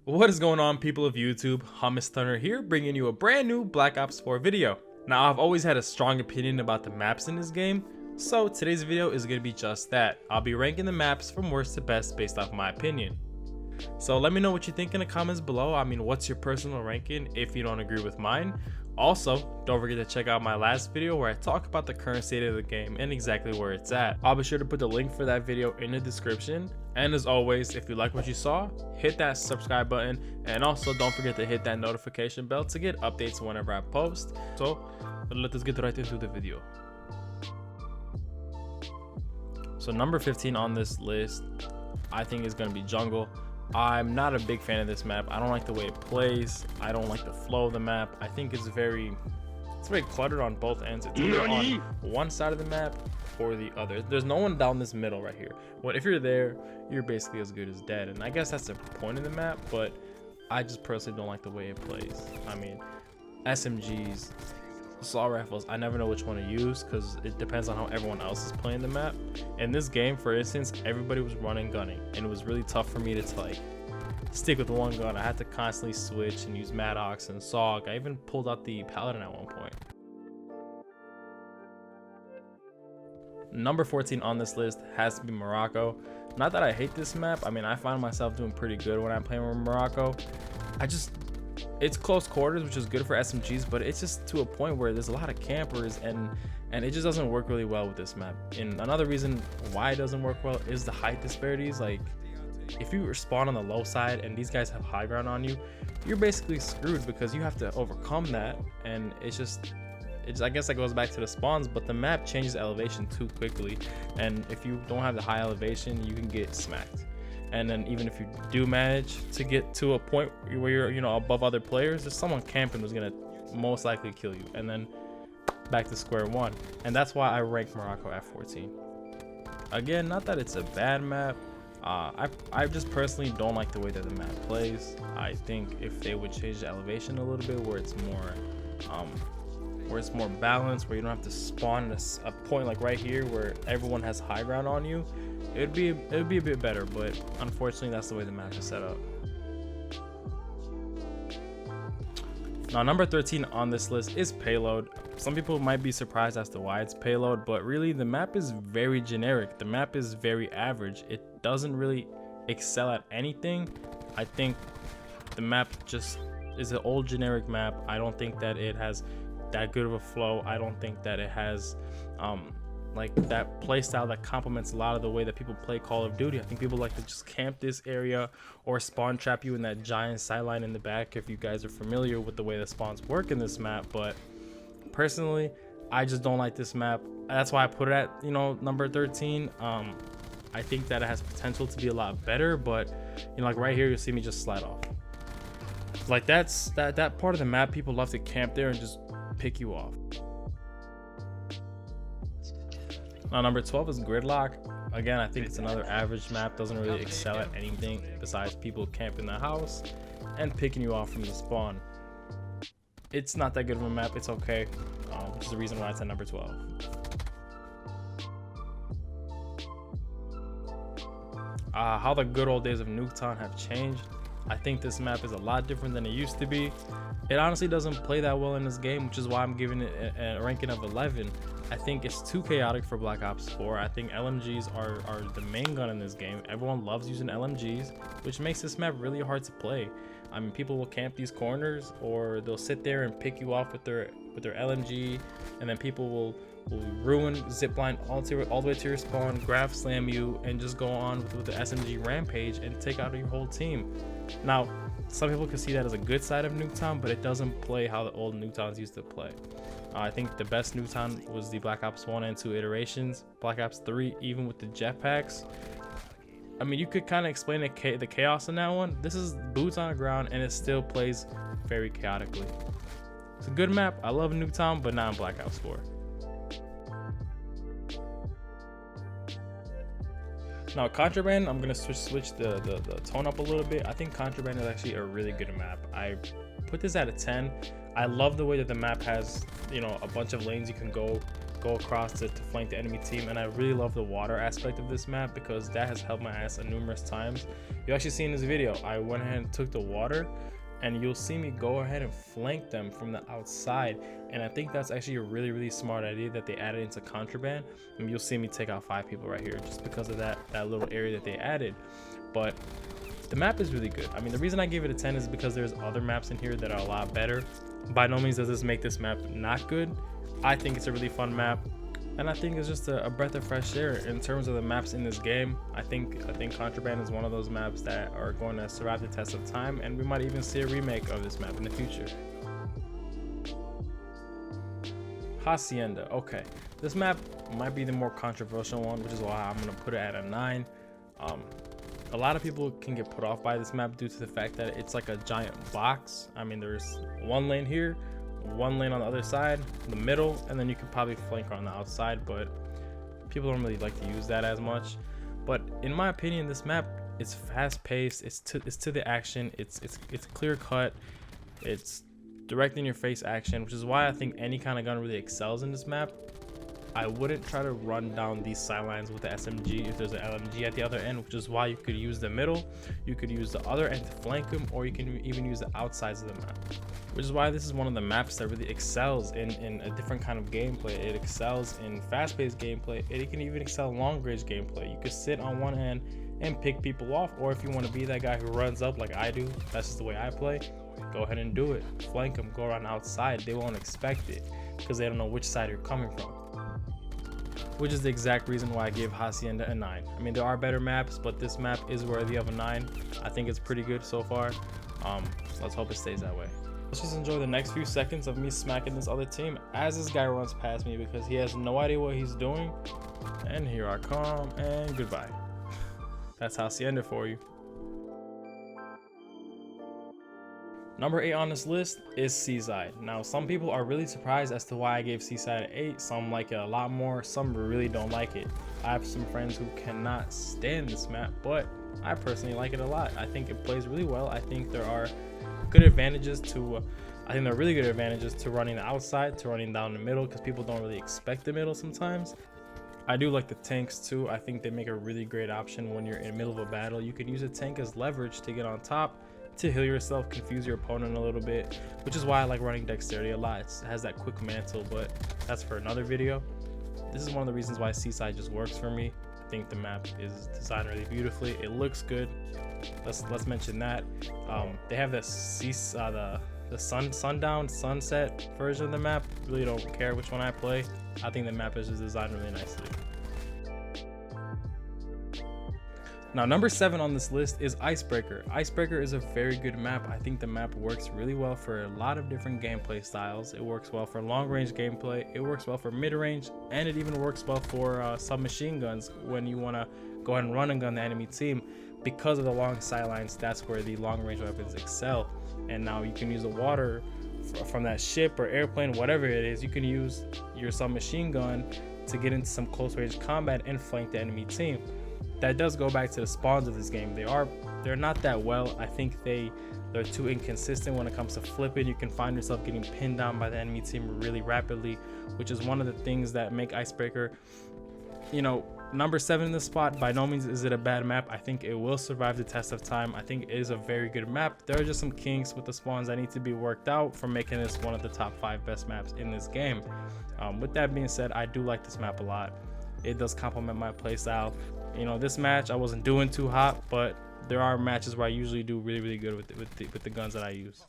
What is going on, people of YouTube? HummusThunder here, bringing you a brand new Black Ops 4 video. Now, I've always had a strong opinion about the maps in this game, so today's video is going to be just that. I'll be ranking the maps from worst to best based off my opinion. So let me know what you think in the comments below. I mean, what's your personal ranking if you don't agree with mine? Also, don't forget to check out my last video where I talk about the current state of the game and exactly where it's at. I'll be sure to put the link for that video in the description. And as always, if you like what you saw, hit that subscribe button, and also don't forget to hit that notification bell to get updates whenever I post. So let us get right into the video. So number 15 on this list, I think is going to be Jungle. I'm not a big fan of this map. I don't like the way it plays. I don't like the flow of the map. I think it's very cluttered on both ends. It's either on one side of the map or the other. There's no one down this middle right here. Well, if you're there, you're basically as good as dead. And I guess that's the point of the map, but I just personally don't like the way it plays. I mean, SMGs, assault rifles, I never know which one to use because it depends on how everyone else is playing the map. In this game, for instance, everybody was running gunning, and it was really tough for me to like stick with one gun. I had to constantly switch and use Maddox and SOG. I even pulled out the Paladin at one point. Number 14 on this list has to be Morocco. Not that I hate this map. I mean, I find myself doing pretty good when I'm playing with Morocco. It's close quarters, which is good for SMGs, but it's just to a point where there's a lot of campers, and it just doesn't work really well with this map. And another reason why it doesn't work well is the height disparities. Like, if you spawn on the low side and these guys have high ground on you, you're basically screwed because you have to overcome that. And I guess that goes back to the spawns, but the map changes elevation too quickly, and if you don't have the high elevation, you can get smacked. And then even if you do manage to get to a point where you're, you know, above other players, there's someone camping who's gonna most likely kill you, and then back to square one. And that's why I rank Morocco at 14. Again, not that it's a bad map. I just personally don't like the way that the map plays. I think if they would change the elevation a little bit where it's more balanced, where you don't have to spawn at a point like right here where everyone has high ground on you, it would be a bit better. But unfortunately, that's the way the map is set up. Now, number 13 on this list is Payload. Some people might be surprised as to why it's Payload, but really the map is very generic. The map is very average. It doesn't really excel at anything. I think the map just is an old generic map. I don't think that it has that good of a flow. I don't think that it has like that play style that complements a lot of the way that people play Call of Duty. I think people like to just camp this area or spawn trap you in that giant sideline in the back, if you guys are familiar with the way the spawns work in this map. But personally, I just don't like this map. That's why I put it at, you know, number 13. I think that it has potential to be a lot better, but you know, like right here, you'll see me just slide off. Like that part of the map, people love to camp there and just pick you off. Now, number 12 is Gridlock. Again, I think it's another average map. Doesn't really excel at anything besides people camping the house and picking you off from the spawn. It's not that good of a map. It's okay, which is the reason why it's at number 12. How the good old days of Nuketown have changed. I think this map is a lot different than it used to be. It honestly doesn't play that well in this game, which is why I'm giving it a ranking of 11. I think it's too chaotic for Black Ops 4. I think LMGs are the main gun in this game. Everyone loves using LMGs, which makes this map really hard to play. I mean, people will camp these corners, or they'll sit there and pick you off with their LMG, and then people will ruin zipline all the way to your spawn, grab slam you, and just go on with the SMG rampage and take out your whole team. Now, some people can see that as a good side of Nuketown, but it doesn't play how the old Nuketowns used to play. I think the best Nuketown was the Black Ops 1 and 2 iterations. Black Ops 3, even with the jetpacks, I mean, you could kind of explain the chaos in that one. This is boots on the ground, and it still plays very chaotically. It's a good map. I love Nuketown, but not in Black Ops 4. Now, Contraband, I'm gonna switch the tone up a little bit. I think Contraband is actually a really good map. I put this at a 10. I love the way that the map has, you know, a bunch of lanes you can go go across to flank the enemy team. And I really love the water aspect of this map because that has helped my ass numerous times. You actually see in this video, I went ahead and took the water, and you'll see me go ahead and flank them from the outside. And I think that's actually a really smart idea that they added into Contraband. And you'll see me take out 5 people right here just because of that little area that they added. But the map is really good. I mean, the reason I gave it a 10 is because there's other maps in here that are a lot better. By no means does this make this map not good. I think it's a really fun map, and I think it's just a breath of fresh air in terms of the maps in this game. I think Contraband is one of those maps that are going to survive the test of time, and we might even see a remake of this map in the future. Hacienda. Okay, this map might be the more controversial one, which is why I'm going to put it at a 9. A lot of people can get put off by this map due to the fact that it's like a giant box. I mean, there's one lane here, one lane on the other side, the middle, and then you could probably flank on the outside, but people don't really like to use that as much. But in my opinion, this map is fast paced, it's to the action, it's clear cut, it's direct in your face action, which is why I think any kind of gun really excels in this map. I wouldn't try to run down these sidelines with the SMG if there's an LMG at the other end, which is why you could use the middle, you could use the other end to flank them, or you can even use the outsides of the map. Which is why this is one of the maps that really excels in a different kind of gameplay. It excels in fast-paced gameplay. It can even excel in long-range gameplay. You could sit on one end and pick people off, or if you want to be that guy who runs up like I do, that's just the way I play, go ahead and do it. Flank them, go around outside. They won't expect it because they don't know which side you're coming from. Which is the exact reason why I give Hacienda a 9. I mean, there are better maps, but this map is worthy of a 9. I think it's pretty good so far. Let's hope it stays that way. Let's just enjoy the next few seconds of me smacking this other team as this guy runs past me because he has no idea what he's doing. And here I come, and goodbye. That's Hacienda for you. Number 8 on this list is Seaside. Now, some people are really surprised as to why I gave Seaside an 8. Some like it a lot more, some really don't like it. I have some friends who cannot stand this map, but I personally like it a lot. I think it plays really well. I think there are good advantages to, really good advantages to running the outside, to running down the middle, because people don't really expect the middle sometimes. I do like the tanks too. I think they make a really great option when you're in the middle of a battle. You can use a tank as leverage to get on top, to heal yourself, confuse your opponent a little bit, which is why I like running dexterity a lot. It has that quick mantle, but that's for another video. This is one of the reasons why Seaside just works for me. I think the map is designed really beautifully. It looks good. Let's mention that. They have the sundown, sunset version of the map. Really don't care which one I play. I think the map is just designed really nicely. Now, number 7 on this list is Icebreaker. Icebreaker is a very good map. I think the map works really well for a lot of different gameplay styles. It works well for long-range gameplay, it works well for mid-range, and it even works well for submachine guns when you want to go ahead and run and gun the enemy team. Because of the long sidelines, that's where the long-range weapons excel. And now you can use the water from that ship or airplane, whatever it is. You can use your submachine gun to get into some close-range combat and flank the enemy team. That does go back to the spawns of this game. They're not that well. I think they're too inconsistent when it comes to flipping. You can find yourself getting pinned down by the enemy team really rapidly, which is one of the things that make Icebreaker, number 7 in the spot. By no means is it a bad map. I think it will survive the test of time. I think it is a very good map. There are just some kinks with the spawns that need to be worked out for making this one of the top 5 best maps in this game. With that being said, I do like this map a lot. It does complement my playstyle. This match I wasn't doing too hot, but there are matches where I usually do really good with the guns that I use.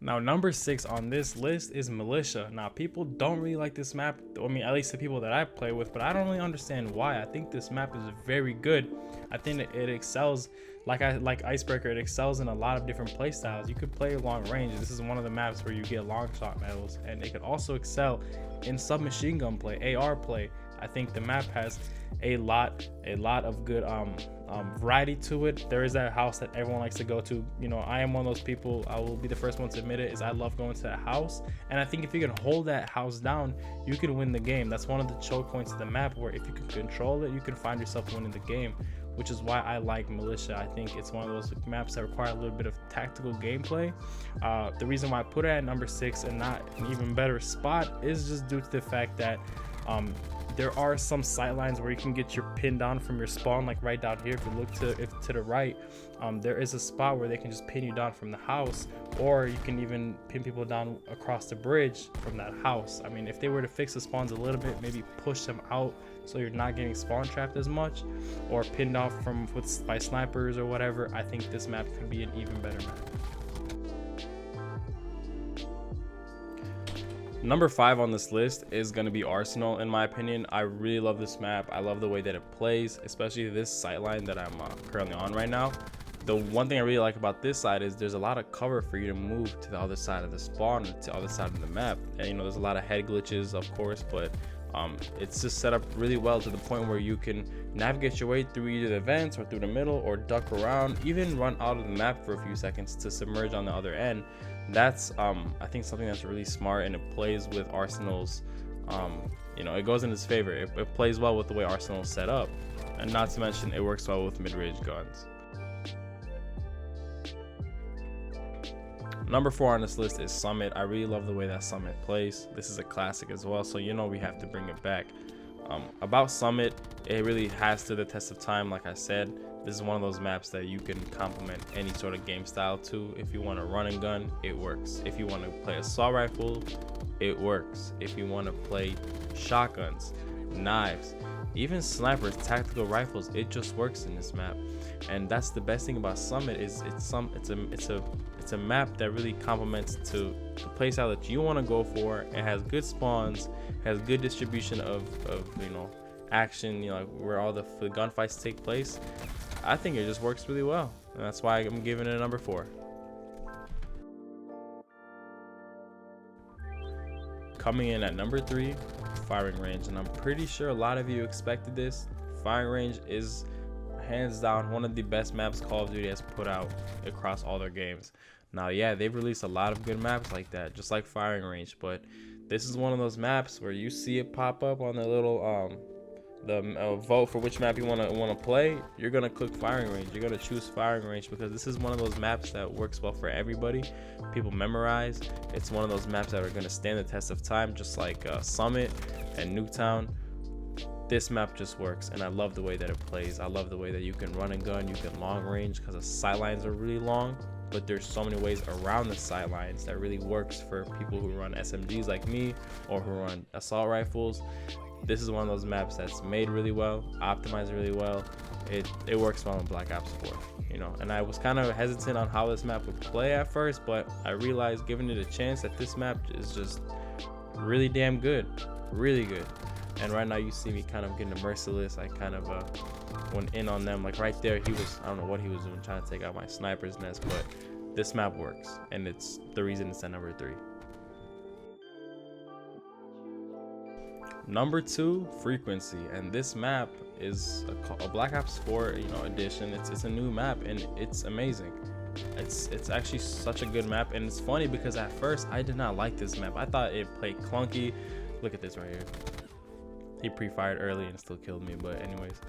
Now, number 6 on this list is Militia. Now, people don't really like this map. I mean, at least the people that I play with, but I don't really understand why. I think this map is very good. I think it excels, like Icebreaker, it excels in a lot of different play styles. You could play long range. This is one of the maps where you get long shot medals, and it could also excel in submachine gun play, AR play. I think the map has a lot of good variety to it. There is that house that everyone likes to go to. I am one of those people, I will be the first one to admit it, is I love going to that house. And I think if you can hold that house down, you can win the game. That's one of the choke points of the map, where if you can control it, you can find yourself winning the game, which is why I like Militia. I think it's one of those maps that require a little bit of tactical gameplay. The reason why I put it at number 6 and not an even better spot is just due to the fact that there are some sightlines where you can get your pin down from your spawn, like right down here. If you look to the right, there is a spot where they can just pin you down from the house, or you can even pin people down across the bridge from that house. I mean, if they were to fix the spawns a little bit, maybe push them out so you're not getting spawn trapped as much, or pinned off by snipers or whatever, I think this map could be an even better map. Number 5 on this list is going to be Arsenal. In my opinion, I really love this map. I love the way that it plays, especially this sightline that I'm currently on right now. The one thing I really like about this side is there's a lot of cover for you to move to the other side of the spawn, to the other side of the map. And you know, there's a lot of head glitches, of course, but it's just set up really well to the point where you can navigate your way through either the vents or through the middle, or duck around, even run out of the map for a few seconds to submerge on the other end. That's I think something that's really smart, and it plays with Arsenal's you know, it goes in its favor. It plays well with the way Arsenal is set up, and not to mention it works well with mid-range guns. Number 4 on this list is Summit. I really love the way that Summit plays. This is a classic as well, so you know we have to bring it back. About Summit, it really has stood the test of time. Like I said, this is one of those maps that you can complement any sort of game style to. If you want to run and gun, it works. If you want to play assault rifle, it works. If you want to play shotguns, knives, even snipers, tactical rifles, it just works in this map. And that's the best thing about Summit, is it's a map that really complements to the playstyle that you want to go for. It has good spawns, has good distribution of you know, action, you know, where all the gunfights take place. I think it just works really well, and that's why I'm giving it a number 4. Coming in at number 3, Firing Range, and I'm pretty sure a lot of you expected this. Firing Range is hands down one of the best maps Call of Duty has put out across all their games. Now, yeah, they've released a lot of good maps like that, just like Firing Range, but this is one of those maps where you see it pop up on the little vote for which map you want to play. You're gonna click Firing Range. You're gonna choose Firing Range because this is one of those maps that works well for everybody. People memorize. It's one of those maps that are gonna stand the test of time, just like Summit and Nuketown. This map just works, and I love the way that it plays. I love the way that you can run and gun, you can long range, because the sightlines are really long, but there's so many ways around the sightlines that really works for people who run SMGs like me, or who run assault rifles. This is one of those maps that's made really well, optimized really well. It works well in Black Ops 4, you know. And I was kind of hesitant on how this map would play at first, but I realized, giving it a chance, that this map is just really damn good, really good. And right now you see me kind of getting a merciless. I kind of went in on them. Like right there, he was, I don't know what he was doing, trying to take out my sniper's nest, but this map works, and it's the reason it's at number 3. Number 2, Frequency, and this map is a Black Ops 4, you know, edition. It's a new map, and it's amazing. It's actually such a good map, and it's funny because at first I did not like this map. I thought it played clunky. Look at this right here. He pre-fired early and still killed me, but anyways,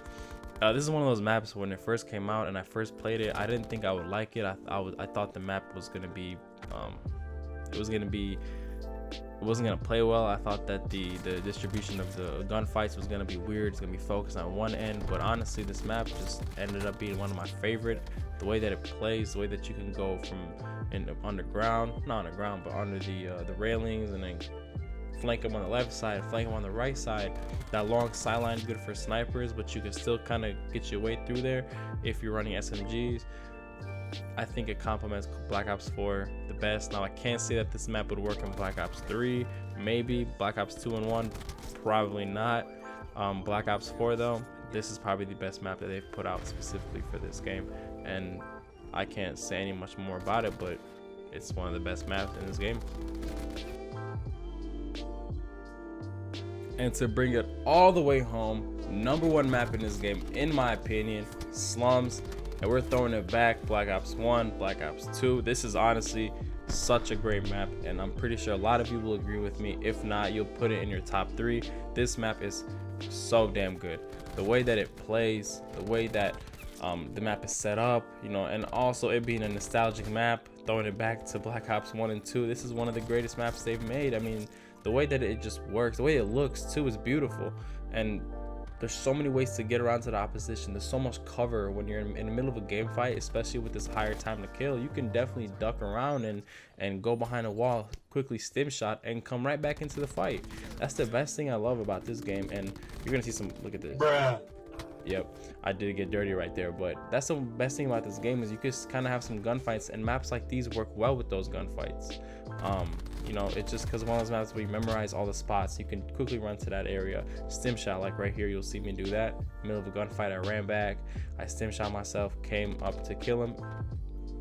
this is one of those maps when it first came out and I first played it, I didn't think I would like it. I thought the map was gonna be it wasn't gonna play well. I thought that the distribution of the gunfights was gonna be weird. It's gonna be focused on one end, but honestly this map just ended up being one of my favorite. The way that it plays, the way that you can go from underground, not underground, but under the railings, and then flank them on the left side, flank them on the right side. That long sideline is good for snipers, but you can still kind of get your way through there if you're running SMGs. I think it complements Black Ops 4 the best. Now I can't say that this map would work in Black Ops 3, maybe. Black Ops 2 and 1, probably not. Black Ops 4 though, this is probably the best map that they've put out specifically for this game, and I can't say any much more about it, but it's one of the best maps in this game. And to bring it all the way home, number 1 map in this game, in my opinion, Slums. And we're throwing it back. Black Ops 1, Black Ops 2. This is honestly such a great map, and I'm pretty sure a lot of you will agree with me. If not, you'll put it in your top 3. This map is so damn good. The way that it plays, the way that The map is set up, you know, and also it being a nostalgic map, throwing it back to Black Ops 1 and 2. This is one of the greatest maps they've made. I mean, the way that it just works, the way it looks too, is beautiful. And there's so many ways to get around to the opposition. There's so much cover when you're in the middle of a game fight, especially with this higher time to kill. You can definitely duck around and go behind a wall, quickly stim shot, and come right back into the fight. That's the best thing I love about this game. And you're gonna see some, look at this. Bruh. Yep, I did get dirty right there, but that's the best thing about this game is you can kind of have some gunfights, and maps like these work well with those gunfights. You know, it's just because one of those maps where you memorize all the spots, you can quickly run to that area, stim shot, like right here, you'll see me do that. Middle of a gunfight, I ran back, I stim shot myself, came up to kill him,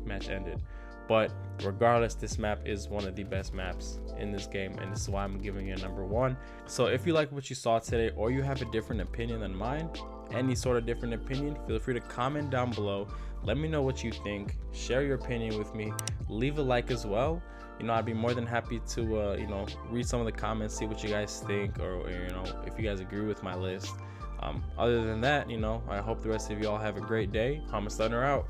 match ended. But regardless, this map is one of the best maps in this game, and this is why I'm giving it number 1. So if you like what you saw today, or you have a different opinion than mine, any sort of different opinion, feel free to comment down below. Let me know what you think. Share your opinion with me. Leave a like as well. You know, I'd be more than happy to you know, read some of the comments, see what you guys think, or you know, if you guys agree with my list. Other than that, you know, I hope the rest of you all have a great day. HummusThunder out.